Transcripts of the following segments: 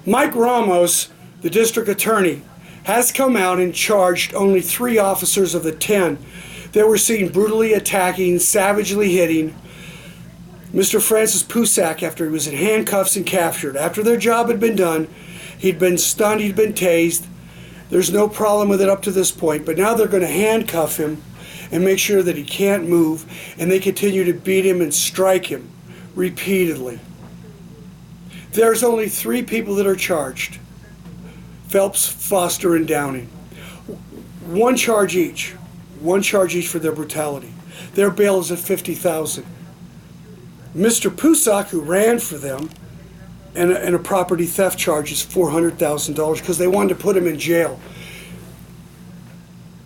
Mike Ramos, the district attorney, has come out and charged only 3 officers of the 10 that were seen brutally attacking, savagely hitting Mr. Francis Pusok after he was in handcuffs and captured. After their job had been done, he'd been stunned, he'd been tased. There's no problem with it up to this point, but now they're going to handcuff him and make sure that he can't move, and they continue to beat him and strike him repeatedly. There's only 3 people that are charged: Phelps, Foster, and Downing. One charge each for their brutality. Their bail is at $50,000. Mr. Pusok, who ran for them, and a property theft charge is $400,000 because they wanted to put him in jail.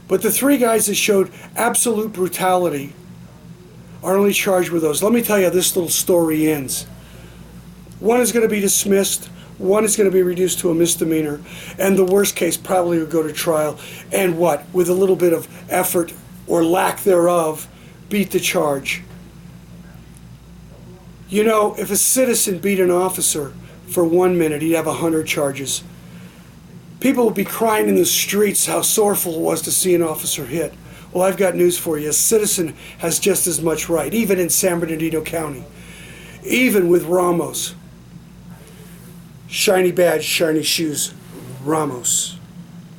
But the 3 guys that showed absolute brutality are only charged with those. Let me tell you how this little story ends. One is going to be dismissed, one is going to be reduced to a misdemeanor, and the worst case probably will go to trial, and what, with a little bit of effort or lack thereof, beat the charge. You know, if a citizen beat an officer for 1 minute, he'd have 100 charges. People would be crying in the streets how sorrowful it was to see an officer hit. Well, I've got news for you. A citizen has just as much right, even in San Bernardino County, even with Ramos. Shiny badge, shiny shoes, Ramos.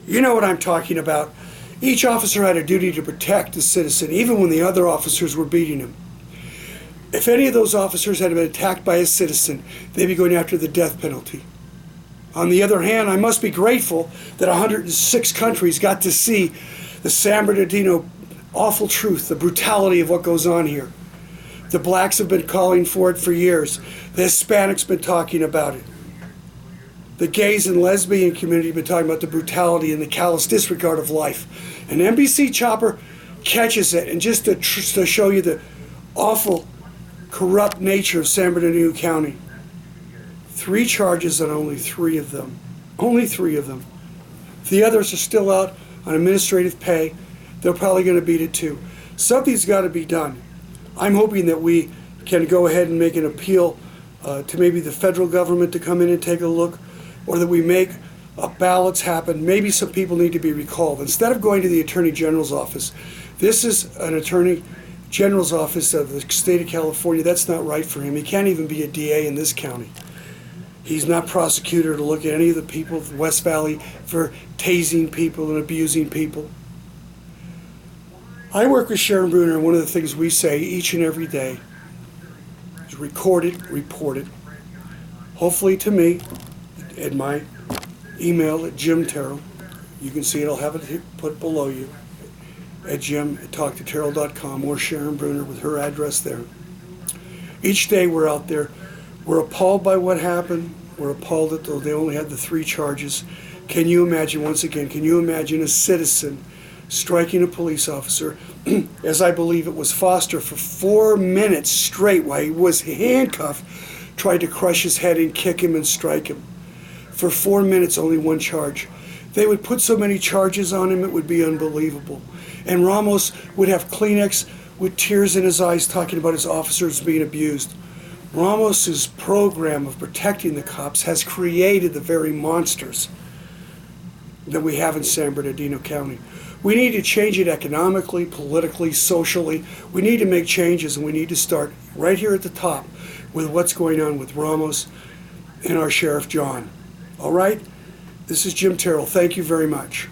You know what I'm talking about. Each officer had a duty to protect the citizen, even when the other officers were beating him. If any of those officers had been attacked by a citizen, they'd be going after the death penalty. On the other hand, I must be grateful that 106 countries got to see the San Bernardino awful truth, the brutality of what goes on here. The blacks have been calling for it for years. The Hispanics been talking about it. The gays and lesbian community have been talking about the brutality and the callous disregard of life. An NBC chopper catches it, and just to show you the awful, corrupt nature of San Bernardino County. 3 charges on only 3 of them. Only 3 of them. The others are still out on administrative pay. They're probably going to beat it too. Something's got to be done. I'm hoping that we can go ahead and make an appeal to maybe the federal government to come in and take a look, or that we make ballots happen. Maybe some people need to be recalled. Instead of going to the Attorney General's office, this is an Attorney General's office of the state of California. That's not right for him. He can't even be a DA in this county. He's not prosecutor to look at any of the people of West Valley for tasing people and abusing people. I work with Sharon Bruner, and one of the things we say each and every day is record it, report it. Hopefully to me, at my email at Jim Terrell. You can see it, I'll have it here, put below you, at jim@talktoterrell.com, or Sharon Bruner with her address there. Each day we're out there. We're appalled by what happened. We're appalled that they only had the 3 charges. Can you imagine, once again, can you imagine a citizen striking a police officer, as I believe it was Foster, for 4 minutes straight while he was handcuffed, tried to crush his head and kick him and strike him. For 4 minutes, only 1 charge. They would put so many charges on him, it would be unbelievable. And Ramos would have Kleenex with tears in his eyes talking about his officers being abused. Ramos's program of protecting the cops has created the very monsters that we have in San Bernardino County. We need to change it economically, politically, socially. We need to make changes, and we need to start right here at the top with what's going on with Ramos and our Sheriff John. All right? This is Jim Terrell. Thank you very much.